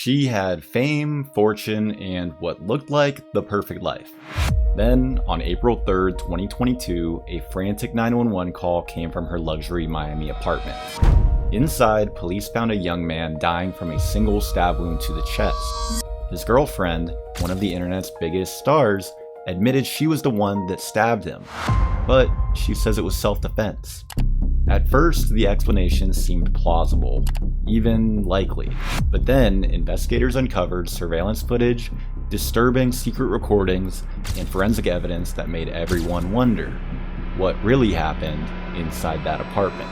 She had fame, fortune, and what looked like the perfect life. Then, on April 3rd, 2022, a frantic 911 call came from her luxury Miami apartment. Inside, police found a young man dying from a single stab wound to the chest. His girlfriend, one of the internet's biggest stars, admitted she was the one that stabbed him, but she says it was self-defense. At first, the explanation seemed plausible, even likely, but then investigators uncovered surveillance footage, disturbing secret recordings, and forensic evidence that made everyone wonder what really happened inside that apartment.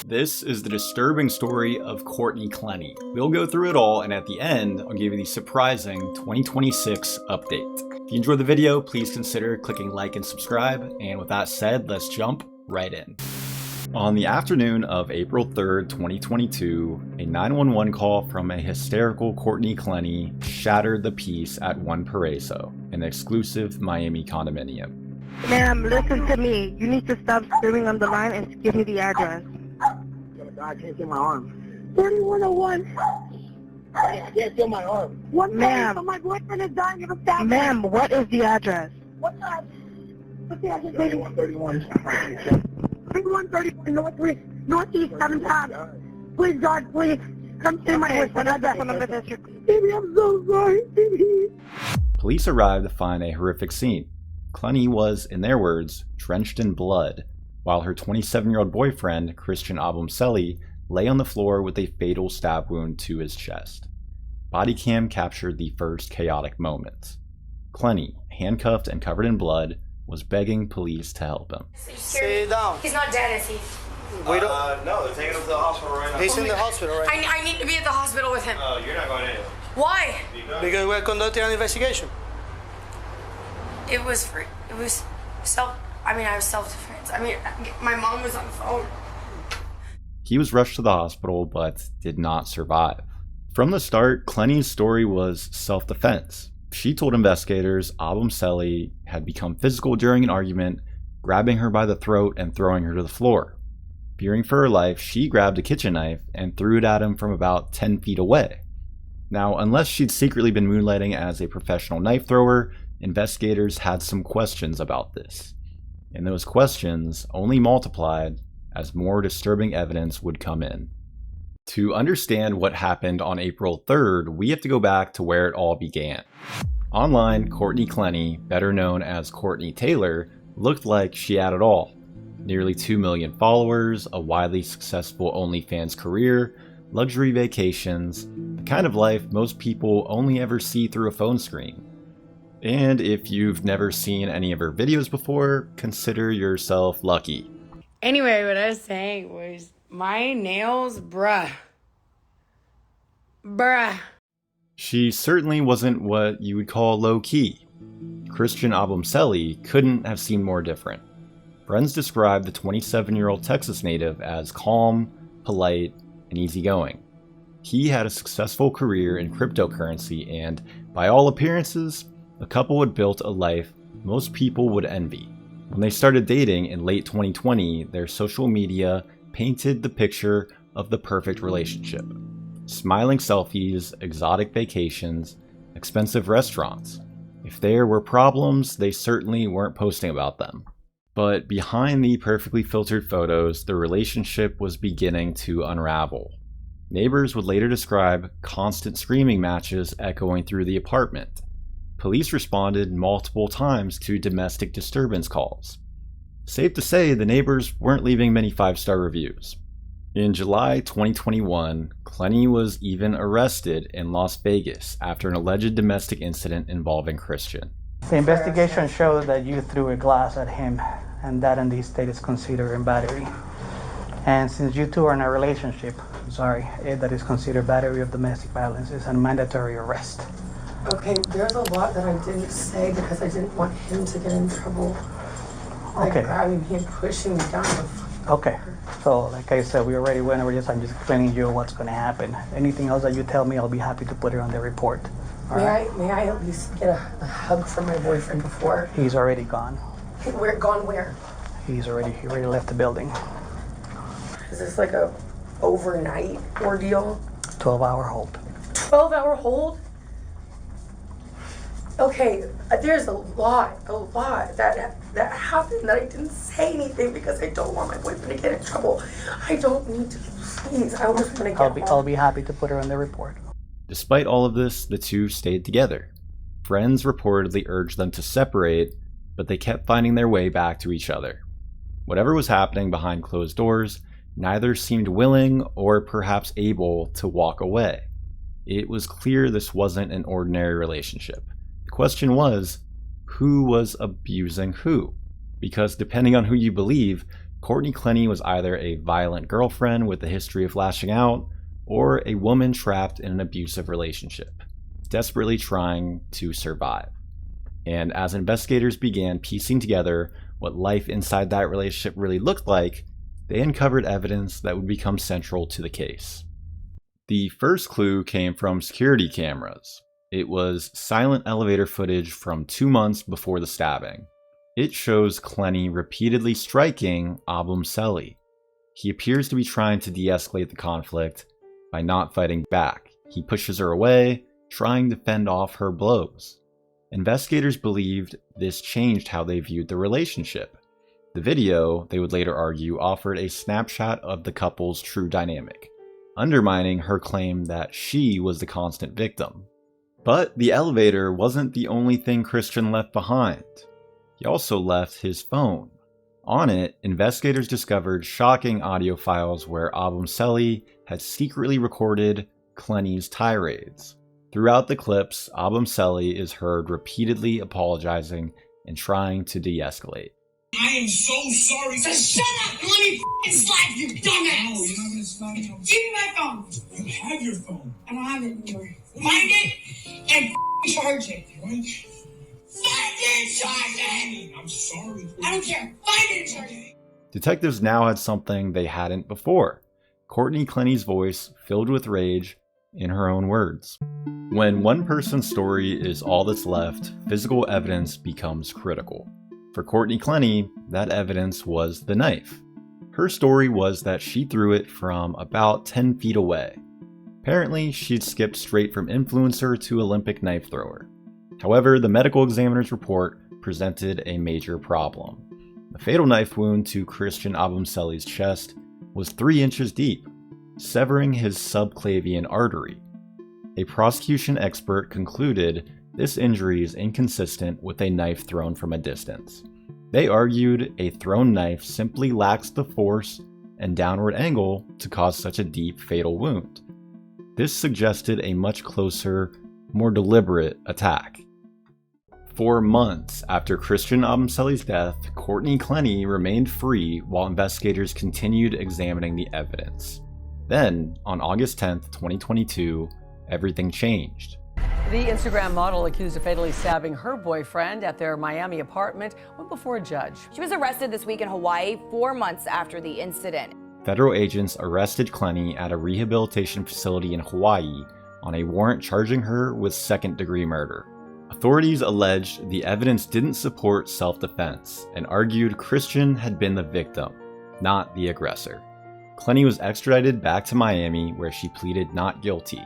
This is the disturbing story of Courtney Clenney. We'll go through it all, and at the end, I'll give you the surprising 2026 update. If you enjoyed the video, please consider clicking like and subscribe, and with that said, let's jump right in. On the afternoon of April 3rd, 2022, a 911 call from a hysterical Courtney Clenney shattered the peace at One Paraiso, an exclusive Miami condominium. Ma'am, listen to me. You need to stop screaming on the line and give me the address. I can't feel my arm. 3101. I can't feel my arm. What, ma'am? So my boyfriend is dying of a stab. Ma'am, what is the address? What's the address? 3131. 3131 Northeast 7 times. Please, God, please. Come see my boyfriend. Baby, I'm so sorry, baby. Police arrived to find a horrific scene. Clenney was, in their words, drenched in blood, while her 27-year-old boyfriend, Christian Obumseli, lay on the floor with a fatal stab wound to his chest. Body cam captured the first chaotic moments. Clenney, handcuffed and covered in blood, was begging police to help him. Sit down. He's not dead, is he? We don't. No, they're taking him to the hospital right now. He's in the hospital right now. I need to be at the hospital with him. You're not going anywhere. Why? Because we're conducting an investigation. It was self-defense. I mean, my mom was on the phone. He was rushed to the hospital but did not survive. From the start, Clenney's story was self-defense. She told investigators Obumseli had become physical during an argument, grabbing her by the throat and throwing her to the floor. Fearing for her life, she grabbed a kitchen knife and threw it at him from about 10 feet away. Now, unless she'd secretly been moonlighting as a professional knife thrower, investigators had some questions about this. And those questions only multiplied as more disturbing evidence would come in. To understand what happened on April 3rd, we have to go back to where it all began. Online, Courtney Clenney, better known as Courtney Tailor, looked like she had it all. Nearly 2 million followers, a widely successful OnlyFans career, luxury vacations, the kind of life most people only ever see through a phone screen. And if you've never seen any of her videos before, consider yourself lucky. Anyway, what I was saying was, my nails, bruh. She certainly wasn't what you would call low-key. Christian Obumseli couldn't have seemed more different. Friends described the 27-year-old Texas native as calm, polite, and easygoing. He had a successful career in cryptocurrency and, by all appearances, the couple had built a life most people would envy. When they started dating in late 2020, their social media painted the picture of the perfect relationship. Smiling selfies, exotic vacations, expensive restaurants. If there were problems, they certainly weren't posting about them. But behind the perfectly filtered photos, the relationship was beginning to unravel. Neighbors would later describe constant screaming matches echoing through the apartment. Police responded multiple times to domestic disturbance calls. Safe to say, the neighbors weren't leaving many 5-star reviews. In July 2021, Clenney was even arrested in Las Vegas after an alleged domestic incident involving Christian. The investigation showed that you threw a glass at him, and that in this state is considered battery. And since you two are in a relationship, that is considered battery of domestic violence. It's a mandatory arrest. Okay, there's a lot that I didn't say because I didn't want him to get in trouble. Like grabbing me and pushing me down. Okay, so like I said, we already went over this. I'm just explaining to you what's going to happen. Anything else that you tell me, I'll be happy to put it on the report. May I at least get a hug from my boyfriend before? He's already gone. Gone where? He already left the building. Is this like a overnight ordeal? 12-hour hold. 12-hour hold? Okay, there's a lot that happened that I didn't say anything because I don't want my boyfriend to get in trouble. I don't need to, please, I just want to get home. I'll be happy to put her on the report. Despite all of this, the two stayed together. Friends reportedly urged them to separate, but they kept finding their way back to each other. Whatever was happening behind closed doors, neither seemed willing or perhaps able to walk away. It was clear this wasn't an ordinary relationship. The question was, who was abusing who? Because depending on who you believe, Courtney Clenney was either a violent girlfriend with a history of lashing out, or a woman trapped in an abusive relationship, desperately trying to survive. And as investigators began piecing together what life inside that relationship really looked like, they uncovered evidence that would become central to the case. The first clue came from security cameras. It was silent elevator footage from 2 months before the stabbing. It shows Clenney repeatedly striking Obumseli. He appears to be trying to de-escalate the conflict by not fighting back. He pushes her away, trying to fend off her blows. Investigators believed this changed how they viewed the relationship. The video, they would later argue, offered a snapshot of the couple's true dynamic, undermining her claim that she was the constant victim. But the elevator wasn't the only thing Christian left behind. He also left his phone. On it, investigators discovered shocking audio files where Obumseli had secretly recorded Clenney's tirades. Throughout the clips, Obumseli is heard repeatedly apologizing and trying to de-escalate. I am so sorry. So shut up and let me f***ing slap you, dumbass. No, you're not gonna slap me. Give me my phone. You have your phone. I don't have it anymore. Find it and f***ing charge it. What? Find it and charge it. I'm sorry. I don't care. Find it and charge it. Detectives now had something they hadn't before. Courtney Clenney's voice filled with rage in her own words. When one person's story is all that's left, physical evidence becomes critical. For Courtney Clenney, that evidence was the knife. Her story was that she threw it from about 10 feet away. Apparently, she'd skipped straight from influencer to Olympic knife thrower. However, the medical examiner's report presented a major problem. The fatal knife wound to Christian Obumseli's chest was 3 inches deep, severing his subclavian artery. A prosecution expert concluded this injury is inconsistent with a knife thrown from a distance. They argued a thrown knife simply lacks the force and downward angle to cause such a deep, fatal wound. This suggested a much closer, more deliberate attack. For months after Christian Obumseli's death, Courtney Clenney remained free while investigators continued examining the evidence. Then, on August 10th, 2022, everything changed. The Instagram model accused of fatally stabbing her boyfriend at their Miami apartment went before a judge. She was arrested this week in Hawaii 4 months after the incident. Federal agents arrested Clenney at a rehabilitation facility in Hawaii on a warrant charging her with second-degree murder. Authorities alleged the evidence didn't support self-defense and argued Christian had been the victim, not the aggressor. Clenney was extradited back to Miami where she pleaded not guilty.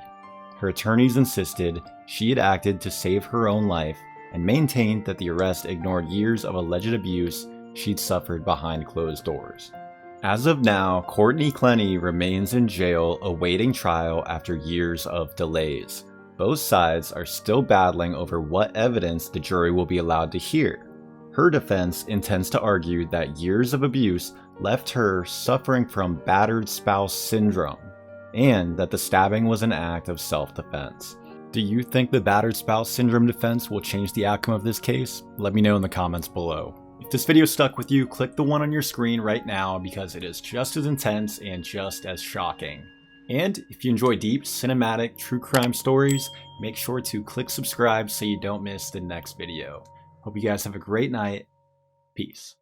Her attorneys insisted she had acted to save her own life and maintained that the arrest ignored years of alleged abuse she'd suffered behind closed doors. As of now, Courtney Clenney remains in jail awaiting trial after years of delays. Both sides are still battling over what evidence the jury will be allowed to hear. Her defense intends to argue that years of abuse left her suffering from battered spouse syndrome, and that the stabbing was an act of self-defense. Do you think the battered spouse syndrome defense will change the outcome of this case? Let me know in the comments below. If this video stuck with you, click the one on your screen right now because it is just as intense and just as shocking. And if you enjoy deep, cinematic, true crime stories, make sure to click subscribe so you don't miss the next video. Hope you guys have a great night. Peace.